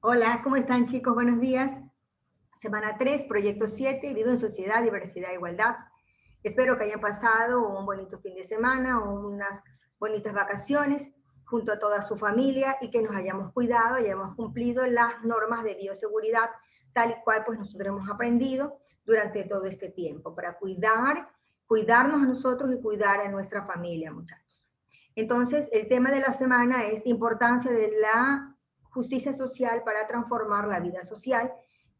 Hola, ¿cómo están chicos? Buenos días. Semana 3, proyecto 7, Vivo en Sociedad, Diversidad e Igualdad. Espero que hayan pasado un bonito fin de semana o unas bonitas vacaciones junto a toda su familia y que nos hayamos cuidado, hayamos cumplido las normas de bioseguridad tal y cual pues nosotros hemos aprendido durante todo este tiempo para cuidarnos a nosotros y cuidar a nuestra familia, muchachos. Entonces, el tema de la semana es importancia de la justicia social para transformar la vida social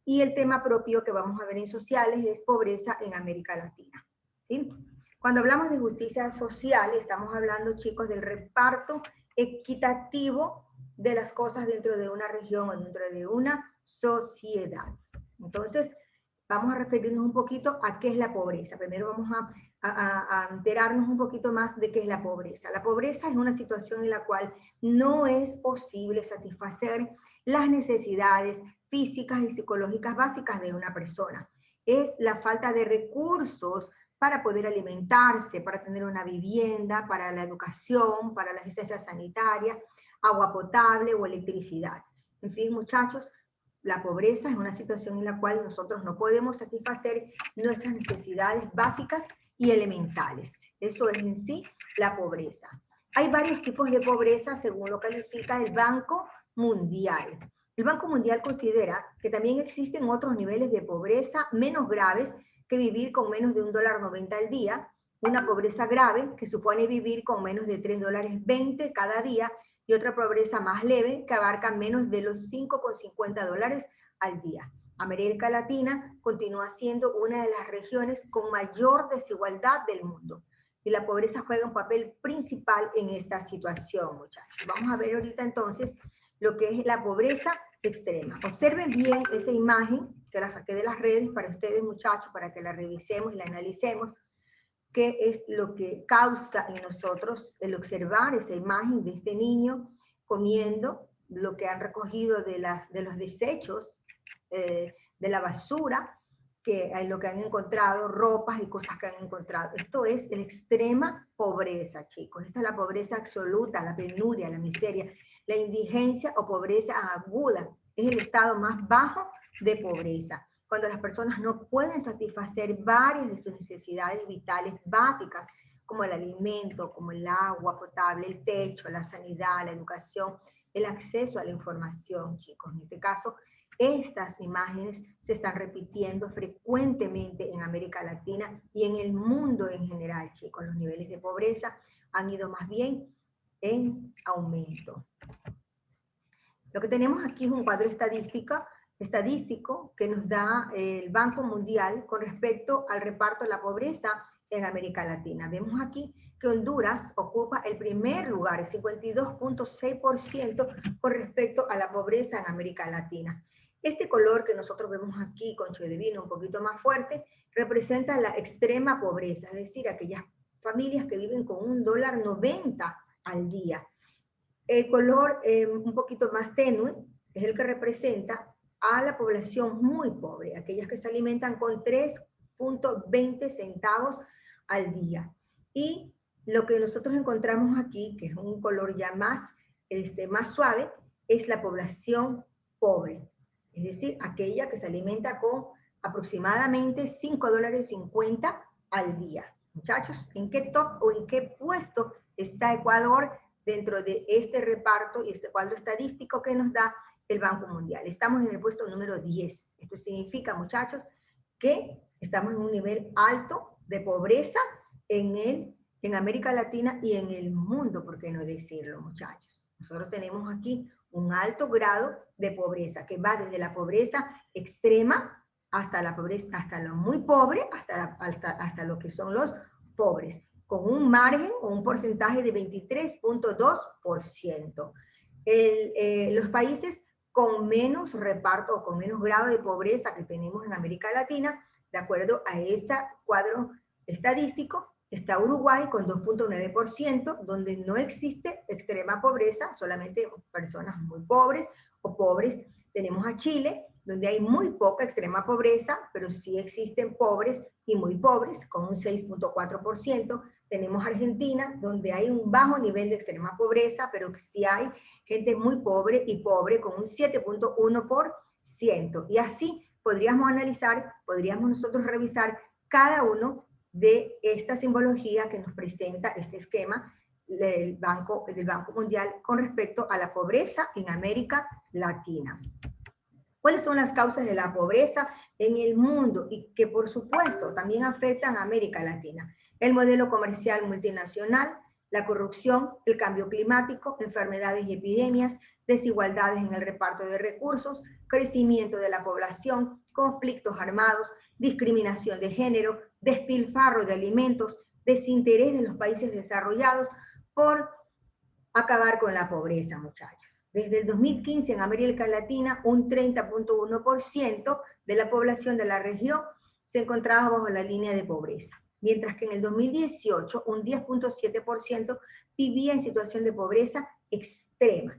y el tema propio que vamos a ver en sociales es pobreza en América Latina. ¿Sí? Cuando hablamos de justicia social, estamos hablando, chicos, del reparto equitativo de las cosas dentro de una región o dentro de una sociedad. Entonces, vamos a referirnos un poquito a qué es la pobreza. Primero vamos a enterarnos un poquito más de qué es la pobreza. La pobreza es una situación en la cual no es posible satisfacer las necesidades físicas y psicológicas básicas de una persona. Es la falta de recursos para poder alimentarse, para tener una vivienda, para la educación, para la asistencia sanitaria, agua potable o electricidad. En fin, muchachos, la pobreza es una situación en la cual nosotros no podemos satisfacer nuestras necesidades básicas y elementales. Eso es en sí la pobreza. Hay varios tipos de pobreza según lo califica el Banco Mundial. El Banco Mundial considera que también existen otros niveles de pobreza menos graves que vivir con menos de $1.90 al día, una pobreza grave que supone vivir con menos de $3.20 cada día y otra pobreza más leve que abarca menos de los $5.50 al día. América Latina continúa siendo una de las regiones con mayor desigualdad del mundo y la pobreza juega un papel principal en esta situación, muchachos. Vamos a ver ahorita entonces lo que es la pobreza extrema. Observen bien esa imagen que la saqué de las redes para ustedes, muchachos, para que la revisemos y la analicemos. ¿Qué es lo que causa en nosotros el observar esa imagen de este niño comiendo lo que han recogido de los desechos, de la basura, que es lo que han encontrado, ropas y cosas que han encontrado? Esto es la extrema pobreza, chicos. Esta es la pobreza absoluta, la penuria, la miseria, la indigencia o pobreza aguda. Es el estado más bajo de pobreza, cuando las personas no pueden satisfacer varias de sus necesidades vitales básicas, como el alimento, como el agua potable, el techo, la sanidad, la educación, el acceso a la información, chicos. En este caso, estas imágenes se están repitiendo frecuentemente en América Latina y en el mundo en general, chicos. Los niveles de pobreza han ido más bien en aumento. Lo que tenemos aquí es un cuadro estadístico que nos da el Banco Mundial con respecto al reparto de la pobreza en América Latina. Vemos aquí que Honduras ocupa el primer lugar, el 52.6% con respecto a la pobreza en América Latina. Este color que nosotros vemos aquí, concho de vino un poquito más fuerte, representa la extrema pobreza, es decir, aquellas familias que viven con $1.90 al día. El color un poquito más tenue es el que representa a la población muy pobre, aquellas que se alimentan con 3.20 centavos al día. Y lo que nosotros encontramos aquí, que es un color ya más suave, es la población pobre, es decir, aquella que se alimenta con aproximadamente $5.50 al día. Muchachos, ¿en qué top o en qué puesto está Ecuador dentro de este reparto y este cuadro estadístico que nos da el Banco Mundial? Estamos en el puesto número 10. Esto significa, muchachos, que estamos en un nivel alto de pobreza en América Latina y en el mundo, ¿por qué no decirlo, muchachos? Nosotros tenemos aquí un alto grado de pobreza, que va desde la pobreza extrema hasta la pobreza, hasta lo muy pobre, hasta lo que son los pobres, con un margen o un porcentaje de 23.2%. Los países con menos reparto o con menos grado de pobreza que tenemos en América Latina, de acuerdo a este cuadro estadístico, está Uruguay con 2.9%, donde no existe extrema pobreza, solamente personas muy pobres o pobres. Tenemos a Chile, donde hay muy poca extrema pobreza, pero sí existen pobres y muy pobres, con un 6.4%. Tenemos Argentina, donde hay un bajo nivel de extrema pobreza, pero que sí hay gente muy pobre y pobre con un 7.1%. Y así podríamos analizar, podríamos nosotros revisar cada uno de esta simbología que nos presenta este esquema del Banco Mundial con respecto a la pobreza en América Latina. ¿Cuáles son las causas de la pobreza en el mundo y que por supuesto también afectan a América Latina? El modelo comercial multinacional, la corrupción, el cambio climático, enfermedades y epidemias, desigualdades en el reparto de recursos, crecimiento de la población, conflictos armados, discriminación de género, despilfarro de alimentos, desinterés de los países desarrollados por acabar con la pobreza, muchachos. Desde el 2015 en América Latina, un 30.1% de la población de la región se encontraba bajo la línea de pobreza, mientras que en el 2018 un 10.7% vivía en situación de pobreza extrema.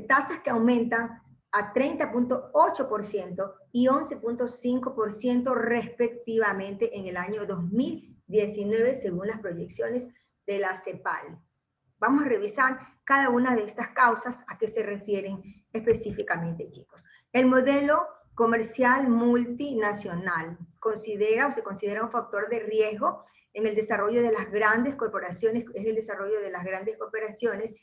Tasas que aumentan a 30.8% y 11.5% respectivamente en el año 2019, según las proyecciones de la CEPAL. Vamos a revisar cada una de estas causas a qué se refieren específicamente, chicos. El modelo comercial multinacional se considera un factor de riesgo en el desarrollo de las grandes corporaciones, es el desarrollo de las grandes corporaciones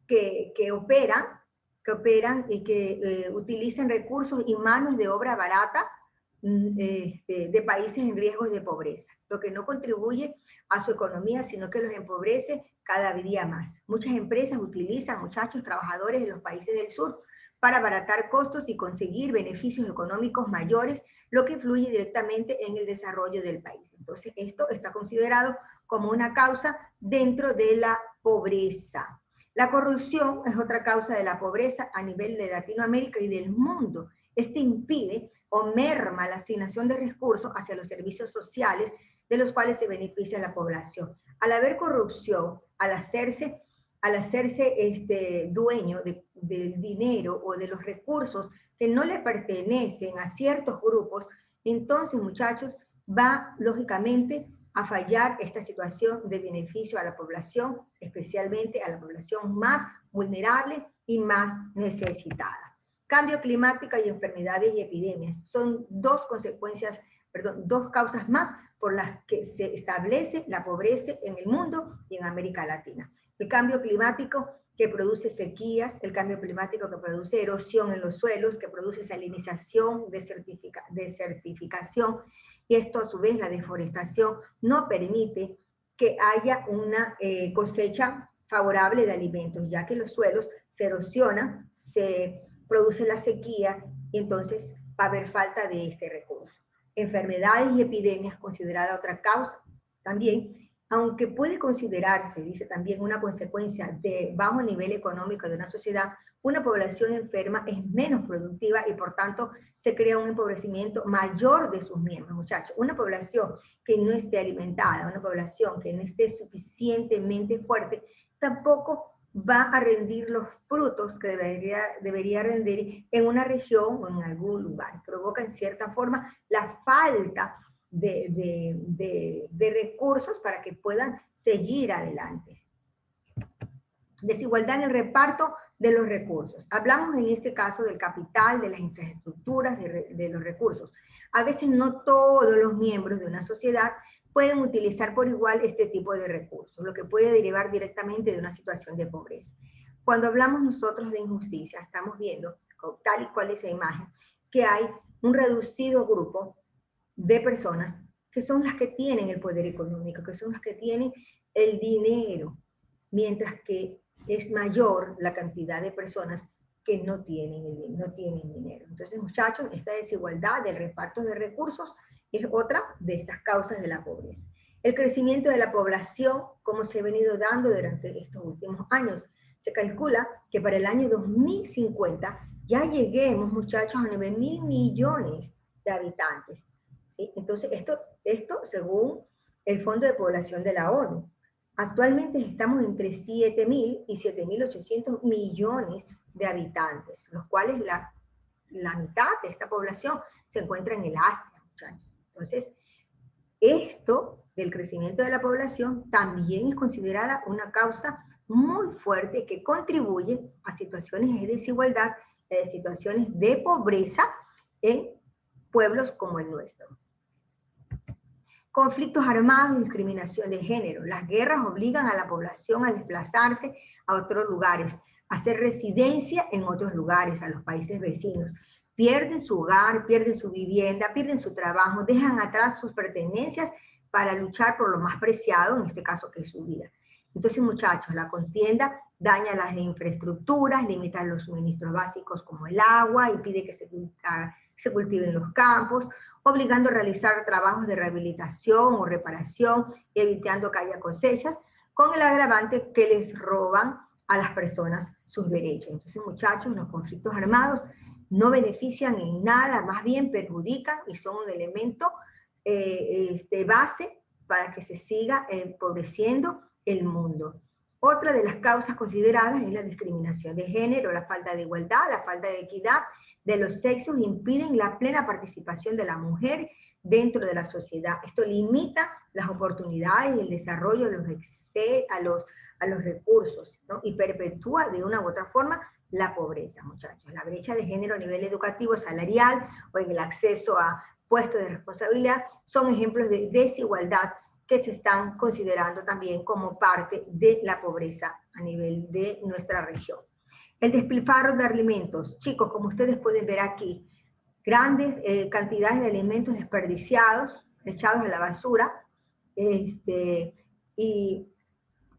que operan y que utilizan recursos y manos de obra barata de países en riesgos de pobreza, lo que no contribuye a su economía, sino que los empobrece cada día más. Muchas empresas utilizan, muchachos, trabajadores de los países del sur para abaratar costos y conseguir beneficios económicos mayores, lo que influye directamente en el desarrollo del país. Entonces, esto está considerado como una causa dentro de la pobreza. La corrupción es otra causa de la pobreza a nivel de Latinoamérica y del mundo. Este impide o merma la asignación de recursos hacia los servicios sociales de los cuales se beneficia la población. Al haber corrupción, al hacerse dueño del dinero o de los recursos que no le pertenecen a ciertos grupos, entonces, muchachos, va lógicamente a fallar esta situación de beneficio a la población, especialmente a la población más vulnerable y más necesitada. Cambio climático y enfermedades y epidemias son dos causas más por las que se establece la pobreza en el mundo y en América Latina. El cambio climático que produce sequías, el cambio climático que produce erosión en los suelos, que produce salinización, desertificación, y esto a su vez, la deforestación, no permite que haya una cosecha favorable de alimentos, ya que los suelos se erosionan, se produce la sequía y entonces va a haber falta de este recurso. Enfermedades y epidemias, considerada otra causa también, aunque puede considerarse, dice también, una consecuencia de bajo nivel económico de una sociedad, una población enferma es menos productiva y por tanto se crea un empobrecimiento mayor de sus miembros, muchachos. Una población que no esté alimentada, una población que no esté suficientemente fuerte, tampoco va a rendir los frutos que debería rendir en una región o en algún lugar. Provoca en cierta forma la falta de recursos para que puedan seguir adelante. Desigualdad en el reparto de los recursos. Hablamos en este caso del capital, de las infraestructuras, de los recursos. A veces no todos los miembros de una sociedad pueden utilizar por igual este tipo de recursos, lo que puede derivar directamente de una situación de pobreza. Cuando hablamos nosotros de injusticia, estamos viendo, tal y cual esa imagen, que hay un reducido grupo de personas que son las que tienen el poder económico, que son las que tienen el dinero, mientras que es mayor la cantidad de personas que no tienen dinero. Entonces, muchachos, esta desigualdad del reparto de recursos es otra de estas causas de la pobreza. El crecimiento de la población, como se ha venido dando durante estos últimos años. Se calcula que para el año 2050 ya lleguemos, muchachos, a 9.000 millones de habitantes. ¿Sí? Entonces, esto según el Fondo de Población de la ONU. Actualmente estamos entre 7.000 y 7.800 millones de habitantes, los cuales la mitad de esta población se encuentra en el Asia, muchachos. Entonces, esto del crecimiento de la población también es considerada una causa muy fuerte que contribuye a situaciones de desigualdad, situaciones de pobreza en pueblos como el nuestro. Conflictos armados y discriminación de género. Las guerras obligan a la población a desplazarse a otros lugares, a hacer residencia en otros lugares, a los países vecinos. Pierden su hogar, pierden su vivienda, pierden su trabajo, dejan atrás sus pertenencias para luchar por lo más preciado, en este caso que es su vida. Entonces, muchachos, la contienda daña las infraestructuras, limita los suministros básicos como el agua, impide que se cultiven los campos, obligando a realizar trabajos de rehabilitación o reparación, evitando que haya cosechas, con el agravante que les roban a las personas sus derechos. Entonces, muchachos, los conflictos armados no benefician en nada, más bien perjudican y son un elemento base para que se siga empobreciendo el mundo. Otra de las causas consideradas es la discriminación de género, la falta de igualdad, la falta de equidad de los sexos impiden la plena participación de la mujer dentro de la sociedad. Esto limita las oportunidades y el desarrollo a los recursos, ¿no? Y perpetúa de una u otra forma la pobreza, muchachos. La brecha de género a nivel educativo, salarial o en el acceso a puestos de responsabilidad son ejemplos de desigualdad que se están considerando también como parte de la pobreza a nivel de nuestra región. El despilfarro de alimentos. Chicos, como ustedes pueden ver aquí, grandes cantidades de alimentos desperdiciados, echados a la basura, y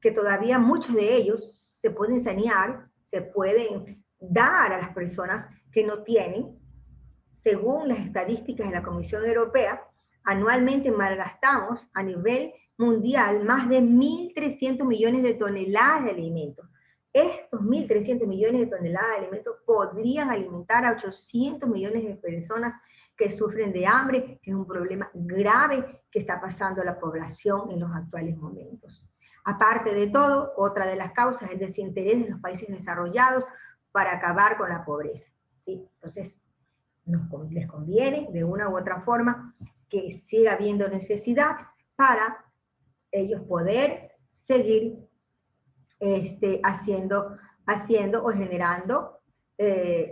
que todavía muchos de ellos se pueden sanear, se pueden dar a las personas que no tienen. Según las estadísticas de la Comisión Europea, anualmente malgastamos a nivel mundial más de 1.300 millones de toneladas de alimentos. Estos 1.300 millones de toneladas de alimentos podrían alimentar a 800 millones de personas que sufren de hambre, que es un problema grave que está pasando a la población en los actuales momentos. Aparte de todo, otra de las causas es el desinterés de los países desarrollados para acabar con la pobreza, ¿sí? Entonces, les conviene de una u otra forma que siga habiendo necesidad para ellos poder seguir haciendo o generando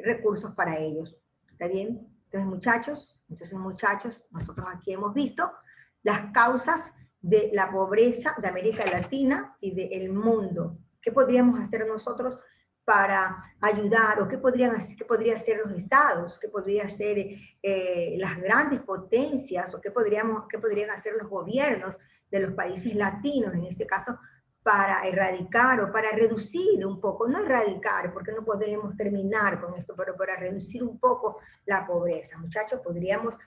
recursos para ellos. ¿Está bien? Entonces muchachos, nosotros aquí hemos visto las causas de la pobreza de América Latina y del mundo. ¿Qué podríamos hacer nosotros para ayudar, o qué podrían hacer los estados, qué podría hacer las grandes potencias, o qué podrían hacer los gobiernos de los países latinos, en este caso, para erradicar o para reducir un poco, no erradicar, porque no podríamos terminar con esto, pero para reducir un poco la pobreza. Muchachos, podríamos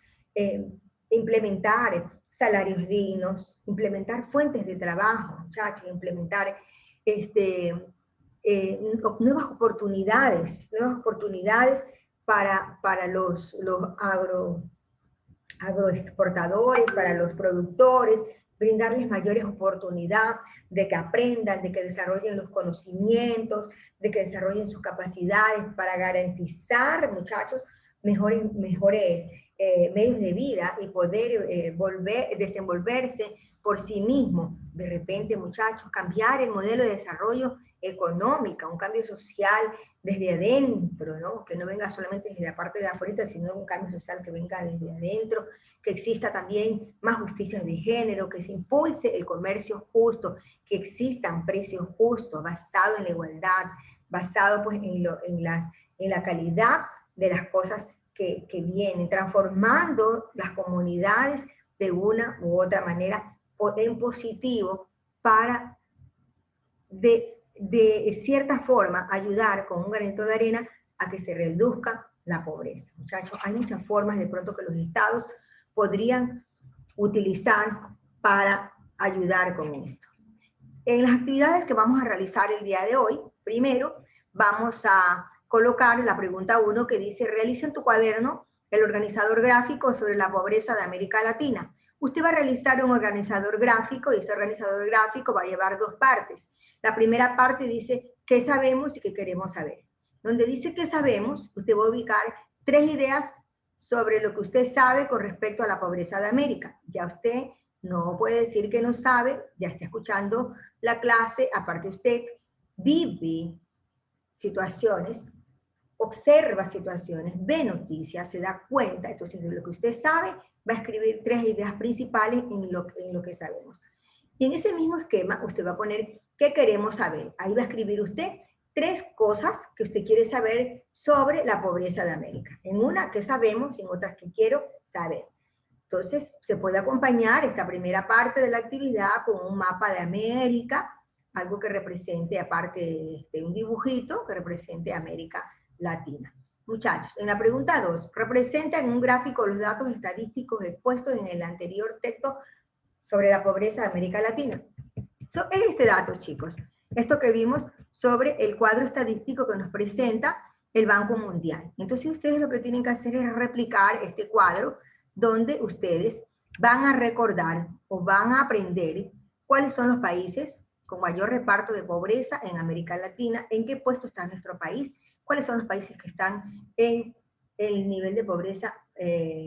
implementar salarios dignos, implementar fuentes de trabajo, muchachos, implementar nuevas oportunidades para los agroexportadores, para los productores, brindarles mayores oportunidades de que aprendan, de que desarrollen los conocimientos, de que desarrollen sus capacidades para garantizar, muchachos, mejores medios de vida y poder desenvolverse por sí mismo. De repente, muchachos, cambiar el modelo de desarrollo económico, un cambio social desde adentro, ¿no? Que no venga solamente desde la parte de afuera, sino un cambio social que venga desde adentro, que exista también más justicia de género, que se impulse el comercio justo, que existan precios justos, basados en la igualdad, basado pues en la calidad de las cosas que vienen, transformando las comunidades de una u otra manera en positivo para de cierta forma ayudar con un granito de arena a que se reduzca la pobreza. Muchachos, hay muchas formas de pronto que los estados podrían utilizar para ayudar con esto. En las actividades que vamos a realizar el día de hoy, primero vamos a colocar la pregunta 1 que dice: realiza en tu cuaderno el organizador gráfico sobre la pobreza de América Latina. Usted va a realizar un organizador gráfico y este organizador gráfico va a llevar dos partes. La primera parte dice qué sabemos y qué queremos saber. Donde dice qué sabemos, usted va a ubicar 3 ideas sobre lo que usted sabe con respecto a la pobreza de América. Ya usted No puede decir que no sabe, ya está escuchando la clase, aparte usted vive situaciones, observa situaciones, ve noticias, se da cuenta, entonces de lo que usted sabe, va a escribir 3 ideas principales en lo que sabemos. Y en ese mismo esquema, usted va a poner qué queremos saber. Ahí va a escribir usted 3 cosas que usted quiere saber sobre la pobreza de América. En una que sabemos y en otra que quiero saber. Entonces, se puede acompañar esta primera parte de la actividad con un mapa de América, algo que represente, aparte de un dibujito, que represente América Latina. Muchachos, en la pregunta 2, representa en un gráfico los datos estadísticos expuestos en el anterior texto sobre la pobreza de América Latina. Es este dato, chicos, esto que vimos sobre el cuadro estadístico que nos presenta el Banco Mundial. Entonces ustedes lo que tienen que hacer es replicar este cuadro donde ustedes van a recordar o van a aprender cuáles son los países con mayor reparto de pobreza en América Latina, en qué puesto está nuestro país, cuáles son los países que están en el nivel de pobreza,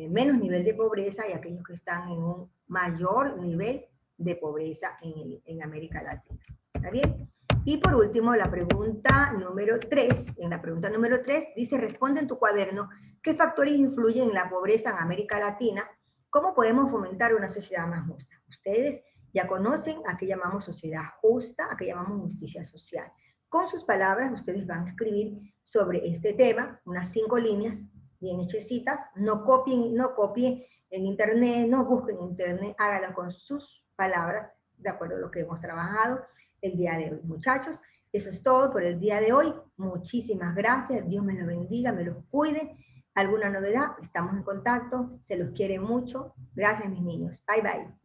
menos nivel de pobreza y aquellos que están en un mayor nivel de pobreza en América Latina. ¿Está bien? Y por último, la pregunta número 3. En la pregunta número 3 dice, responde en tu cuaderno, ¿qué factores influyen en la pobreza en América Latina? ¿Cómo podemos fomentar una sociedad más justa? Ustedes ya conocen a qué llamamos sociedad justa, a qué llamamos justicia social. Con sus palabras, ustedes van a escribir sobre este tema, unas 5 líneas bien hechecitas. No copien en internet, no busquen en internet, háganlo con sus palabras, de acuerdo a lo que hemos trabajado el día de hoy. Muchachos, eso es todo por el día de hoy. Muchísimas gracias, Dios me los bendiga, me los cuide. ¿Alguna novedad? Estamos en contacto, se los quiere mucho. Gracias, mis niños. Bye, bye.